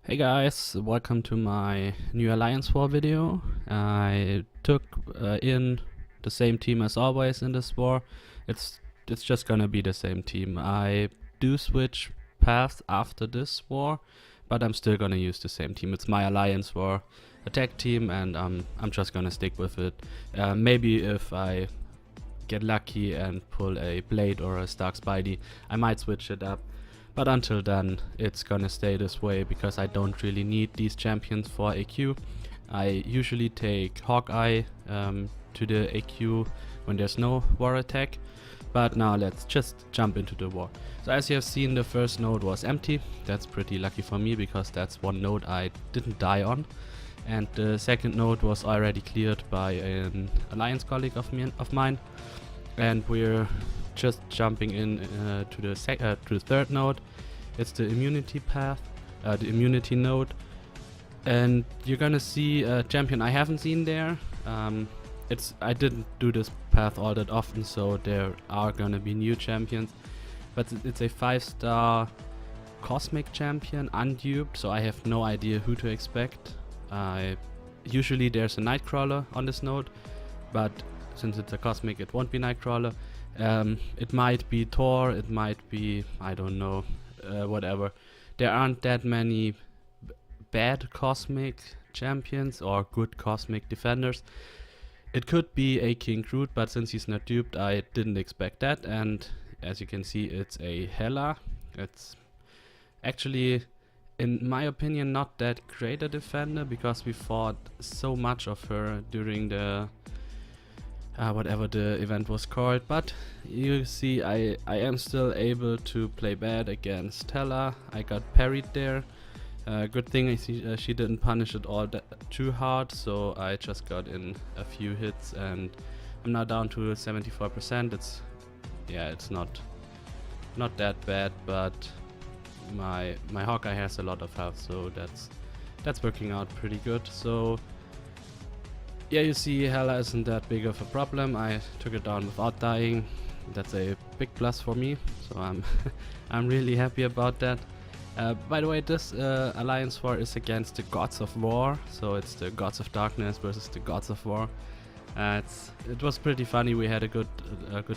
Hey guys, welcome to my new Alliance War video. I took in the same team as always in this war. It's just gonna be the same team. I do switch paths after this war, but I'm still gonna use the same team. It's my Alliance War attack team, and I'm just gonna stick with it. Maybe if I get lucky and pull a Blade or a Stark Spidey, I might switch it up. But until then, it's gonna stay this way because I don't really need these champions for AQ. I usually take Hawkeye to the AQ when there's no war attack. But now let's just jump into the war. So as you have seen, the first node was empty. That's pretty lucky for me because that's one node I didn't die on. And the second node was already cleared by an alliance colleague of mine. And we're just jumping in to the third node. It's the immunity path, the immunity node, and you're gonna see a champion I haven't seen there. I didn't do this path all that often, so there are gonna be new champions, but it's a 5-star cosmic champion, unduped, so I have no idea who to expect. Usually there's a Nightcrawler on this node, but since it's a cosmic, it won't be Nightcrawler. It might be Thor, it might be, I don't know, whatever. There aren't that many bad cosmic champions or good cosmic defenders. It could be a King Groot, but since he's not duped, I didn't expect that. And as you can see, it's a Hela. It's actually, in my opinion, not that great a defender because we fought so much of her during the whatever the event was called, but you see I am still able to play bad against Hela. I got parried there. Good thing I see she didn't punish it all too hard, so I just got in a few hits and I'm now down to 74%. It's not that bad, but my Hawkeye has a lot of health, so that's working out pretty good. So yeah, you see Hela isn't that big of a problem. I took it down without dying. That's a big plus for me, so I'm really happy about that. By the way, this Alliance War is against the Gods of War, so it's the Gods of Darkness versus the Gods of War. It was pretty funny. We had a good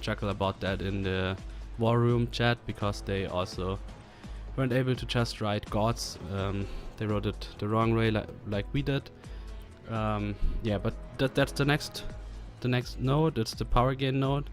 chuckle about that in the War Room chat because they also weren't able to just write gods. They wrote it the wrong way like we did. Yeah, but that's the next node. It's the power gain node.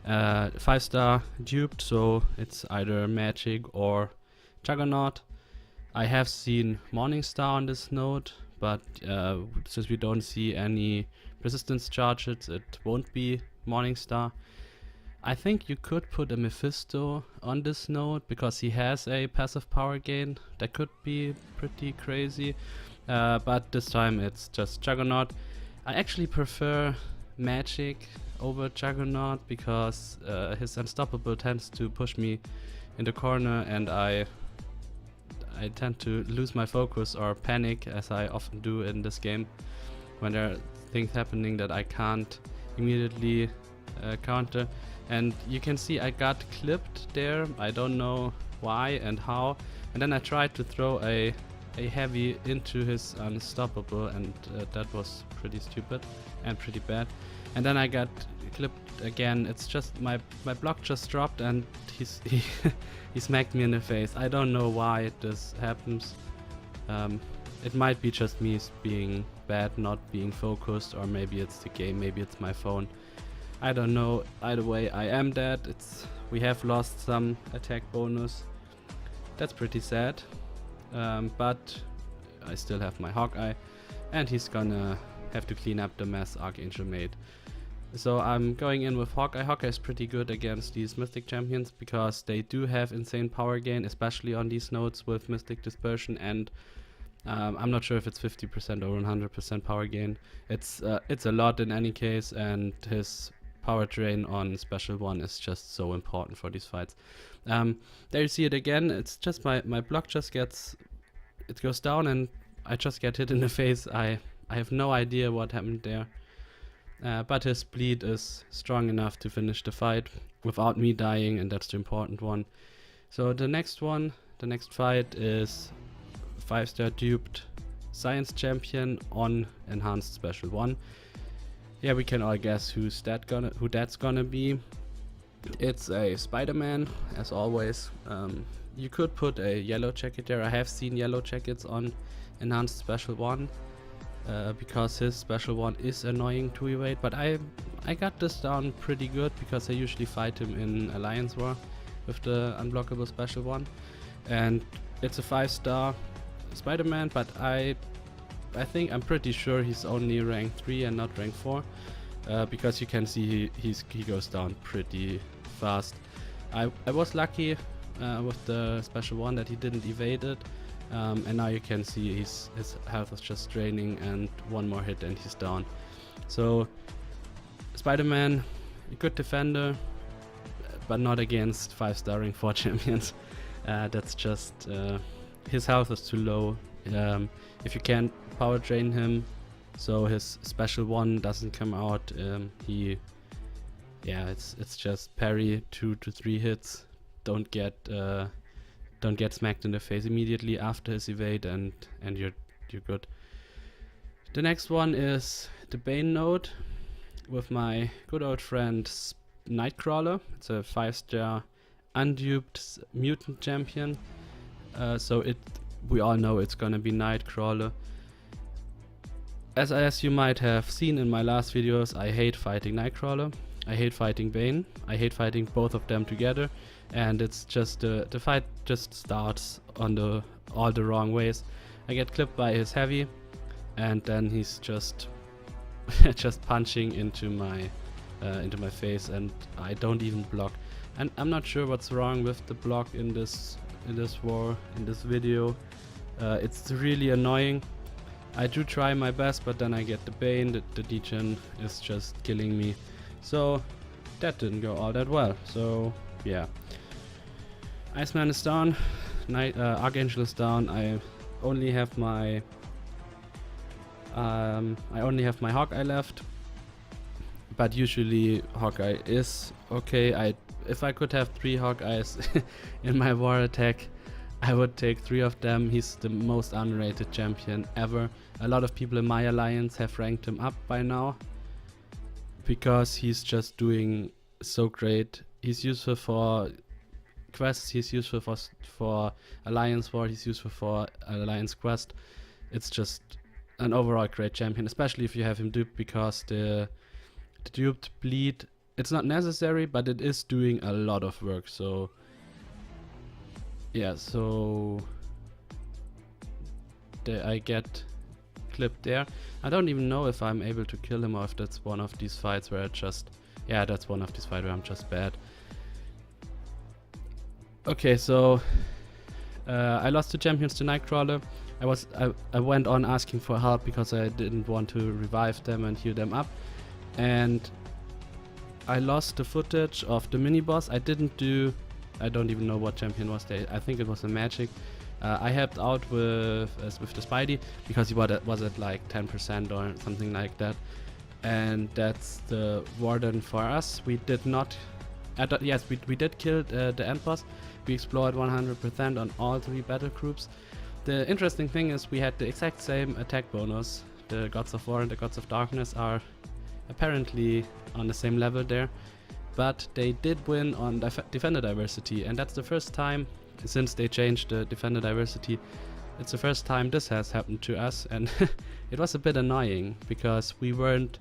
5-star duped, so it's either magic or Juggernaut. I have seen Morningstar on this node, but since we don't see any resistance charges, it won't be Morningstar. I think you could put a Mephisto on this node because he has a passive power gain. That could be pretty crazy. But this time it's just Juggernaut. I actually prefer Magic over Juggernaut because his Unstoppable tends to push me in the corner and I tend to lose my focus or panic, as I often do in this game when there are things happening that I can't immediately counter. And you can see I got clipped there. I don't know why and how. And then I tried to throw a heavy into his Unstoppable, and that was pretty stupid and pretty bad. And then I got clipped again. It's just my block just dropped and he smacked me in the face. I don't know why this happens. It might be just me being bad, not being focused, or maybe it's the game, maybe it's my phone. I don't know. Either way, I am dead. We have lost some attack bonus. That's pretty sad. But I still have my Hawkeye, and he's gonna have to clean up the mess Archangel made. So I'm going in with Hawkeye. Hawkeye is pretty good against these Mystic champions because they do have insane power gain, especially on these nodes with Mystic Dispersion, and I'm not sure if it's 50% or 100% power gain. It's a lot in any case, and his power drain on special 1 is just so important for these fights. There you see it again. It's just my block just goes down and I just get hit in the face. I have no idea what happened there. But his bleed is strong enough to finish the fight without me dying, and that's the important one. So the next fight is 5-star duped science champion on enhanced special 1. Yeah, we can all guess who that's gonna be. It's a SpiderMan, as always. You could put a yellow jacket there. I have seen yellow jackets on enhanced special 1 because his special 1 is annoying to evade, but I got this down pretty good because I usually fight him in Alliance War with the unblockable special 1, and it's a 5-star SpiderMan, but I'm pretty sure he's only rank 3 and not rank 4, because you can see he goes down pretty fast. I was lucky with the special 1 that he didn't evade it, and now you can see his health is just draining, and one more hit and he's down. So SpiderMan, a good defender, but not against 5-star rank 4 champions. That's just his health is too low. If you can't power drain him, so his special 1 doesn't come out, it's just parry 2 to 3 hits. Don't get smacked in the face immediately after his evade, and you're good. The next one is the Bane node with my good old friend Nightcrawler. It's a 5-star unduped mutant champion. So we all know it's gonna be Nightcrawler. As you might have seen in my last videos, I hate fighting Nightcrawler. I hate fighting Bane. I hate fighting both of them together, and it's just the fight just starts on all the wrong ways. I get clipped by his heavy, and then he's just just punching into my face, and I don't even block. And I'm not sure what's wrong with the block in this video. It's really annoying. I do try my best, but then I get the Bane. The degen is just killing me. So that didn't go all that well. So yeah, Iceman is down, Archangel is down. I only have my Hawkeye left, but usually Hawkeye is okay. If I could have 3 Hawkeyes in my war attack, I would take 3 of them. He's the most underrated champion ever. A lot of people in my alliance have ranked him up by now because he's just doing so great. He's useful for quests, he's useful for Alliance War, he's useful for Alliance Quest. It's just an overall great champion, especially if you have him duped, because the duped bleed, it's not necessary, but it is doing a lot of work. So yeah, so I get clipped there. I don't even know if I'm able to kill him, or if that's one of these fights where that's one of these fights where I'm just bad. Okay, so I lost 2 champions to Nightcrawler. I went on asking for help because I didn't want to revive them and heal them up, and I lost the footage of the mini boss. I don't even know what champion was there. I think it was a magic. I helped out with the Spidey because he was at like 10% or something like that, and that's the warden for us. We did not. Yes, we did kill the end boss. We explored 100% on all 3 battle groups. The interesting thing is we had the exact same attack bonus. The Gods of War and the Gods of Darkness are apparently on the same level there, but they did win on Defender Diversity, and that's the first time since they changed the Defender Diversity. It's the first time this has happened to us, and it was a bit annoying because we weren't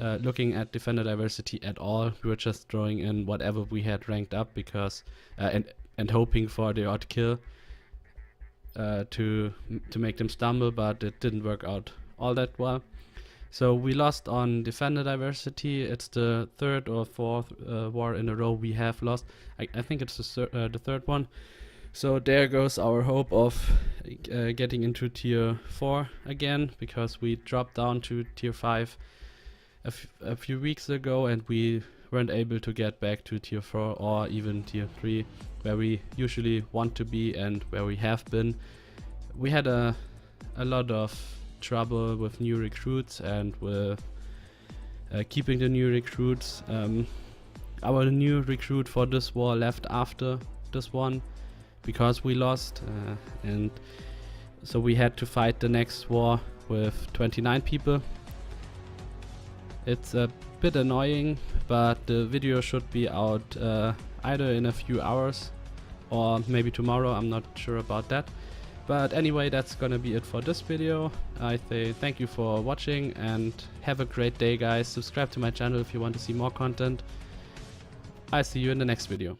looking at Defender Diversity at all. We were just throwing in whatever we had ranked up because and hoping for the odd kill to make them stumble, but it didn't work out all that well. So we lost on Defender Diversity. It's the 3rd or 4th war in a row we have lost. I think it's the 3rd one. So there goes our hope of getting into tier 4 again, because we dropped down to tier 5 a few weeks ago, and we weren't able to get back to tier 4 or even tier 3, where we usually want to be and where we have been. We had a lot of trouble with new recruits and with keeping the new recruits. Our new recruit for this war left after this one because we lost, and So we had to fight the next war with 29 people. It's a bit annoying, but the video should be out either in a few hours or maybe tomorrow. I'm not sure about that. But anyway, that's gonna be it for this video. I say thank you for watching and have a great day, guys. Subscribe to my channel if you want to see more content. I'll see you in the next video.